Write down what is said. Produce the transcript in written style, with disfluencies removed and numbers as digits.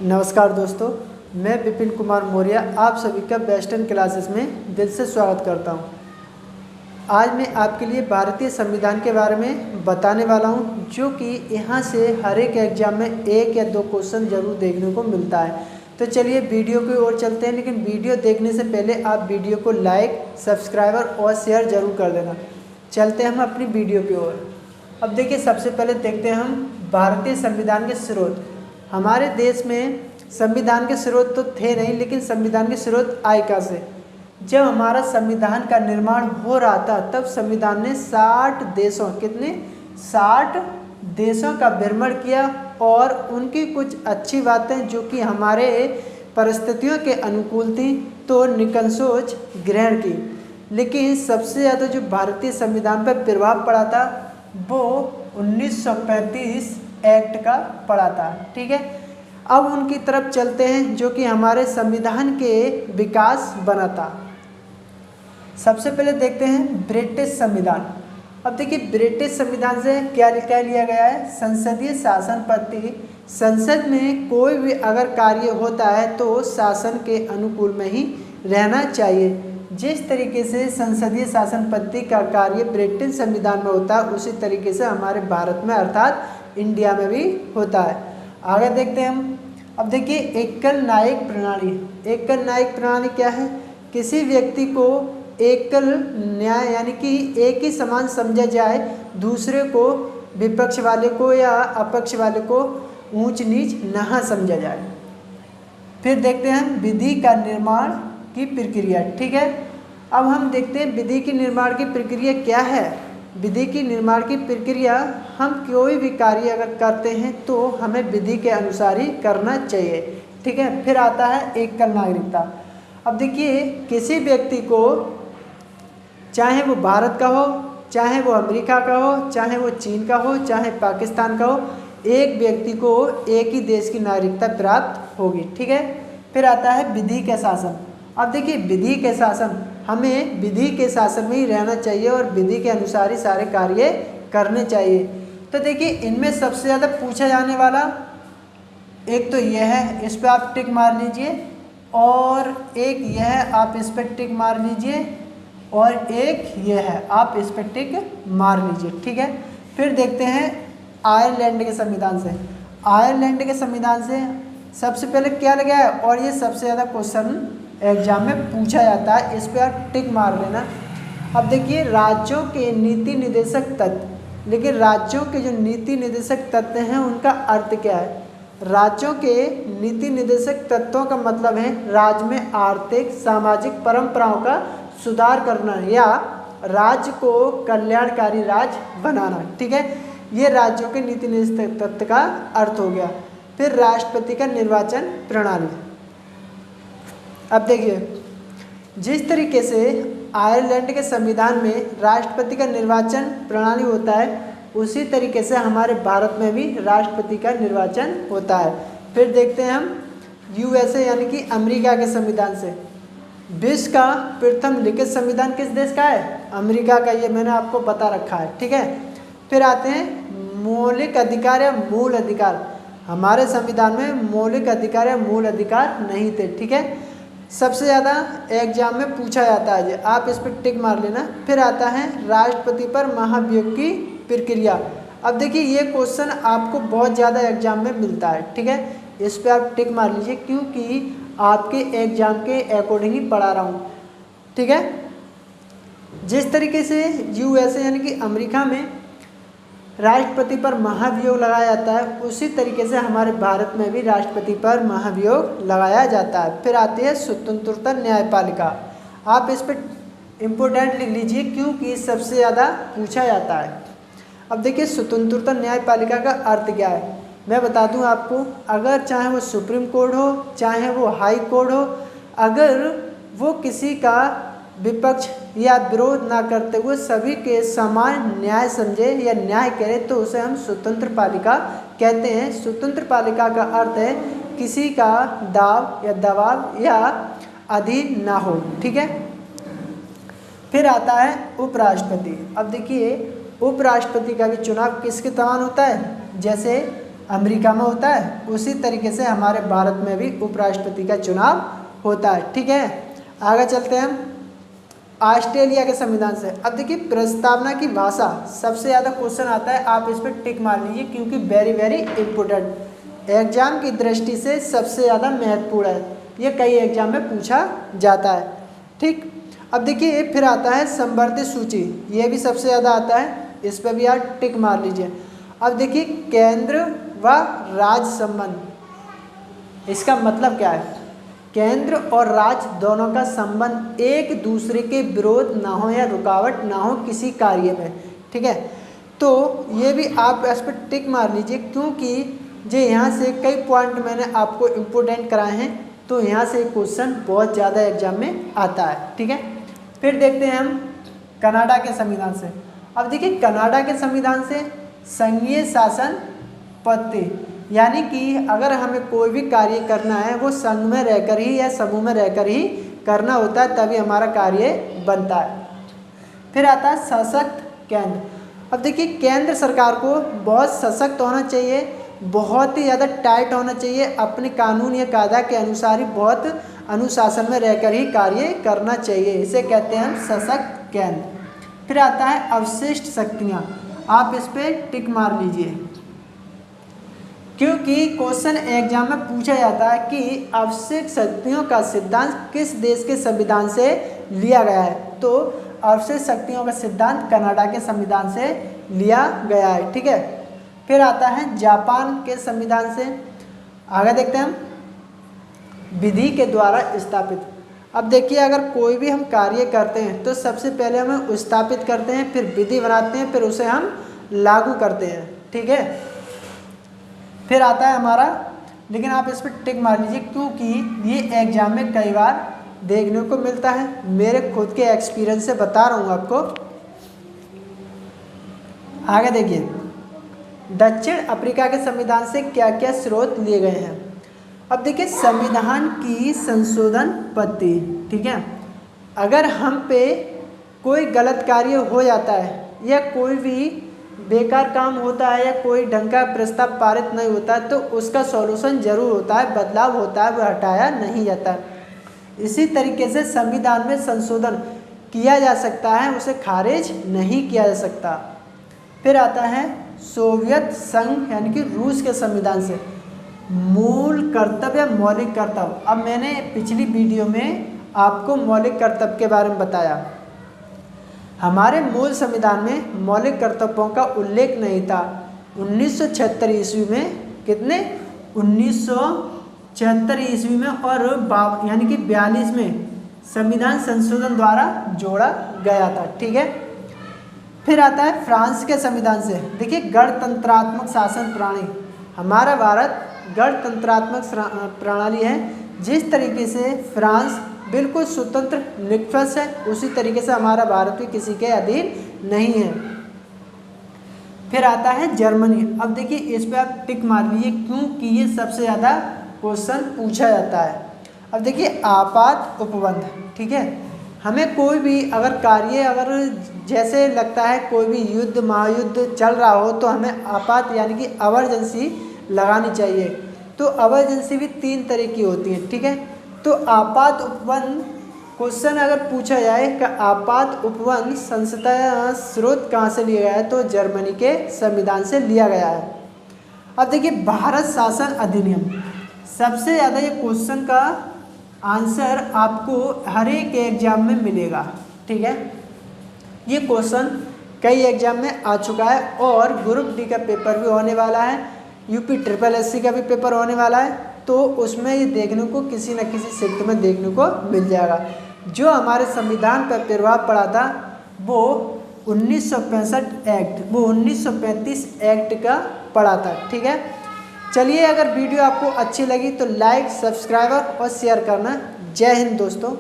नमस्कार दोस्तों, मैं विपिन कुमार मौर्य आप सभी का वेस्टर्न क्लासेस में दिल से स्वागत करता हूं। आज मैं आपके लिए भारतीय संविधान के बारे में बताने वाला हूं, जो कि यहां से हर एक एग्जाम में 1 या 2 क्वेश्चन जरूर देखने को मिलता है। तो चलिए वीडियो की ओर चलते हैं, लेकिन वीडियो देखने से पहले आप वीडियो को लाइक, सब्सक्राइबर और शेयर जरूर कर देना। चलते हैं हम अपनी वीडियो की ओर। अब देखिए, सबसे पहले देखते हैं हम भारतीय संविधान के स्रोत। हमारे देश में संविधान के स्रोत तो थे नहीं, लेकिन संविधान के स्रोत आए कहाँ से? जब हमारा संविधान का निर्माण हो रहा था, तब संविधान ने 60 देशों का भ्रमण किया और उनकी कुछ अच्छी बातें जो कि हमारे परिस्थितियों के अनुकूल थी, तो निकंसोच ग्रहण की। लेकिन सबसे ज़्यादा जो भारतीय संविधान पर प्रभाव पड़ा था वो 1935 एक्ट का पड़ा था। ठीक है, अब उनकी तरफ चलते हैं, जो कि हमारे संविधान के विकास बना था। सबसे पहले देखते हैं ब्रिटिश संविधान। अब देखिए, ब्रिटिश संविधान से क्या लिया गया है? संसदीय शासन पद्धति। संसद में कोई भी अगर कार्य होता है तो शासन के अनुकूल में ही रहना चाहिए। जिस तरीके से संसदीय शासन पद्धति का कार्य ब्रिटिश संविधान में होता है, उसी तरीके से हमारे भारत में अर्थात इंडिया में भी होता है। आगे देखते हैं हम। अब देखिए, एकल न्यायिक प्रणाली। एकल न्यायिक प्रणाली क्या है? किसी व्यक्ति को एकल न्याय यानी कि एक ही समान समझा जाए, दूसरे को, विपक्ष वाले को या अपक्ष वाले को ऊंच नीच ना समझा जाए। फिर देखते हैं हम विधि का निर्माण की प्रक्रिया। ठीक है, अब हम देखते हैं विधि की निर्माण की प्रक्रिया क्या है। विधि की निर्माण की प्रक्रिया, हम कोई भी कार्य अगर करते हैं तो हमें विधि के अनुसार ही करना चाहिए। ठीक है, फिर आता है एकल नागरिकता। अब देखिए, किसी व्यक्ति को, चाहे वो भारत का हो, चाहे वो अमेरिका का हो, चाहे वो चीन का हो, चाहे पाकिस्तान का हो, एक व्यक्ति को एक ही देश की नागरिकता प्राप्त होगी। ठीक है, फिर आता है विधि के शासन। अब देखिए, विधि के शासन, हमें विधि के शासन में ही रहना चाहिए और विधि के अनुसार ही सारे कार्य करने चाहिए। तो देखिए, इनमें सबसे ज़्यादा पूछा जाने वाला एक तो यह है, इस पर आप टिक मार लीजिए, और एक यह है, आप इस पर टिक मार लीजिए, और एक यह है, आप इस पर टिक मार लीजिए। ठीक है, फिर देखते हैं आयरलैंड के संविधान से। आयरलैंड के संविधान से सबसे पहले क्या लगा है, और ये सबसे ज़्यादा क्वेश्चन एग्जाम में पूछा जाता है, इस पर आप टिक मार लेना। अब देखिए, राज्यों के नीति निर्देशक तत्व। लेकिन राज्यों के जो नीति निर्देशक तत्व हैं, उनका अर्थ क्या है? राज्यों के नीति निर्देशक तत्वों का मतलब है राज्य में आर्थिक सामाजिक परंपराओं का सुधार करना या राज्य को कल्याणकारी राज्य बनाना। ठीक है, ये राज्यों के नीति निर्देशक तत्व का अर्थ हो गया। फिर राष्ट्रपति का निर्वाचन प्रणाली। अब देखिए, जिस तरीके से आयरलैंड के संविधान में राष्ट्रपति का निर्वाचन प्रणाली होता है, उसी तरीके से हमारे भारत में भी राष्ट्रपति का निर्वाचन होता है। फिर देखते हैं हम यूएसए यानी कि अमेरिका के संविधान से। विश्व का प्रथम लिखित संविधान किस देश का है? अमेरिका का, ये मैंने आपको बता रखा है। ठीक है, फिर आते हैं मौलिक अधिकार या मूल अधिकार। हमारे संविधान में मौलिक अधिकार या मूल अधिकार नहीं थे। ठीक है, सबसे ज़्यादा एग्जाम में पूछा जाता है, आप इस पर टिक मार लेना। फिर आता है राष्ट्रपति पर महाभियोग की प्रक्रिया। अब देखिए, ये क्वेश्चन आपको बहुत ज़्यादा एग्जाम में मिलता है। ठीक है, इस पर आप टिक मार लीजिए, क्योंकि आपके एग्जाम के अकॉर्डिंग ही पढ़ा रहा हूँ। ठीक है, जिस तरीके से यूएसए यानी कि अमेरिका में राष्ट्रपति पर महाभियोग लगाया जाता है, उसी तरीके से हमारे भारत में भी राष्ट्रपति पर महाभियोग लगाया जाता है। फिर आती है स्वतंत्रता न्यायपालिका। आप इस पर इम्पोर्टेंट लिख लीजिए, क्योंकि सबसे ज़्यादा पूछा जाता है। अब देखिए, स्वतंत्रता न्यायपालिका का अर्थ क्या है, मैं बता दूं आपको। अगर चाहे वो सुप्रीम कोर्ट हो, चाहे वो हाई कोर्ट हो, अगर वो किसी का विपक्ष या विरोध ना करते हुए सभी के समान न्याय समझे या न्याय करे, तो उसे हम स्वतंत्र पालिका कहते हैं। स्वतंत्र पालिका का अर्थ है किसी का दाव या दबाव या अधीन ना हो। ठीक है, फिर आता है उपराष्ट्रपति। अब देखिए, उपराष्ट्रपति का भी चुनाव किसके दौरान होता है? जैसे अमेरिका में होता है, उसी तरीके से हमारे भारत में भी उपराष्ट्रपति का चुनाव होता है। ठीक है, आगे चलते हैं हम ऑस्ट्रेलिया के संविधान से। अब देखिए प्रस्तावना की भाषा, सबसे ज़्यादा क्वेश्चन आता है, आप इस पर टिक मार लीजिए क्योंकि वेरी वेरी इंपॉर्टेंट, एग्जाम की दृष्टि से सबसे ज़्यादा महत्वपूर्ण है, ये कई एग्जाम में पूछा जाता है। ठीक, अब देखिए फिर आता है संवर्धित सूची, ये भी सबसे ज़्यादा आता है, इस पर भी आप टिक मार लीजिए। अब देखिए केंद्र व राज्य संबंध, इसका मतलब क्या है, केंद्र और राज्य दोनों का संबंध एक दूसरे के विरोध ना हो या रुकावट ना हो किसी कार्य में। ठीक है, तो ये भी आप इस पर टिक मार लीजिए क्योंकि जो यहाँ से कई पॉइंट मैंने आपको इम्पोर्टेंट कराए हैं, तो यहाँ से क्वेश्चन बहुत ज़्यादा एग्जाम में आता है। ठीक है, फिर देखते हैं हम कनाडा के संविधान से। अब देखिए कनाडा के संविधान से संघीय शासन पद्धति, यानी कि अगर हमें कोई भी कार्य करना है वो संघ में रहकर ही या समूह में रहकर ही करना होता है, तभी हमारा कार्य बनता है। फिर आता है सशक्त केंद्र। अब देखिए केंद्र सरकार को बहुत सशक्त होना चाहिए, बहुत ही ज़्यादा टाइट होना चाहिए, अपने कानून या कायदा के अनुसार ही बहुत अनुशासन में रहकर ही कार्य करना चाहिए, इसे कहते हैं हम सशक्त केंद्र। फिर आता है अवशिष्ट शक्तियाँ, आप इस पर टिक मार लीजिए क्योंकि क्वेश्चन एग्जाम में पूछा जाता है कि अवशिष्ट शक्तियों का सिद्धांत किस देश के संविधान से लिया गया है, तो अवशिष्ट शक्तियों का सिद्धांत कनाडा के संविधान से लिया गया है। ठीक है, फिर आता है जापान के संविधान से। आगे देखते हैं हम विधि के द्वारा स्थापित। अब देखिए अगर कोई भी हम कार्य करते हैं तो सबसे पहले हम स्थापित करते हैं, फिर विधि बनाते हैं, फिर उसे हम लागू करते हैं। ठीक है, फिर आता है हमारा, लेकिन आप इस पर टिक मार लीजिए क्योंकि ये एग्जाम में कई बार देखने को मिलता है, मेरे खुद के एक्सपीरियंस से बता रहा हूँ आपको। आगे देखिए दक्षिण अफ्रीका के संविधान से क्या क्या स्रोत लिए गए हैं। अब देखिए संविधान की संशोधन पद्धति। ठीक है, अगर हम पे कोई गलत कार्य हो जाता है या कोई भी बेकार काम होता है या कोई ढंग का प्रस्ताव पारित नहीं होता है, तो उसका सॉल्यूशन जरूर होता है, बदलाव होता है, वह हटाया नहीं जाता है। इसी तरीके से संविधान में संशोधन किया जा सकता है, उसे खारिज नहीं किया जा सकता। फिर आता है सोवियत संघ यानी कि रूस के संविधान से मूल कर्तव्य मौलिक कर्तव्य। अब मैंने पिछली वीडियो में आपको मौलिक कर्तव्य के बारे में बताया, हमारे मूल संविधान में मौलिक कर्तव्यों का उल्लेख नहीं था। 1976 ईस्वी में, कितने 1976 ईस्वी में और यानी कि 42 में संविधान संशोधन द्वारा जोड़ा गया था। ठीक है, फिर आता है फ्रांस के संविधान से। देखिए गणतंत्रात्मक शासन प्रणाली, हमारा भारत गणतंत्रात्मक प्रणाली है, जिस तरीके से फ्रांस बिल्कुल स्वतंत्र निष्पक्ष है, उसी तरीके से हमारा भारत भी किसी के अधीन नहीं है। फिर आता है जर्मनी। अब देखिए इस पे आप टिक मार लीजिए क्योंकि ये सबसे ज़्यादा क्वेश्चन पूछा जाता है। अब देखिए आपात उपबंध। ठीक है, हमें कोई भी अगर कार्य अगर जैसे लगता है कोई भी युद्ध महायुद्ध चल रहा हो तो हमें आपात यानी कि इमरजेंसी लगानी चाहिए। तो इमरजेंसी भी 3 तरह की होती है। ठीक है, तो आपात उपबंध क्वेश्चन अगर पूछा जाए कि आपात उपबंध संसदीय स्रोत कहाँ से लिया गया है, तो जर्मनी के संविधान से लिया गया है। अब देखिए भारत शासन अधिनियम, सबसे ज़्यादा ये क्वेश्चन का आंसर आपको हर एक एग्जाम में मिलेगा। ठीक है, ये क्वेश्चन कई एग्जाम में आ चुका है और ग्रुप डी का पेपर भी होने वाला है, यूपी SSS का भी पेपर होने वाला है, तो उसमें ये देखने को किसी न किसी शिफ्ट में देखने को मिल जाएगा। जो हमारे संविधान पर प्रभाव पड़ा था वो 1965 एक्ट, वो 1935 एक्ट का पड़ा था। ठीक है, चलिए अगर वीडियो आपको अच्छी लगी तो लाइक, सब्सक्राइब और शेयर करना। जय हिंद दोस्तों।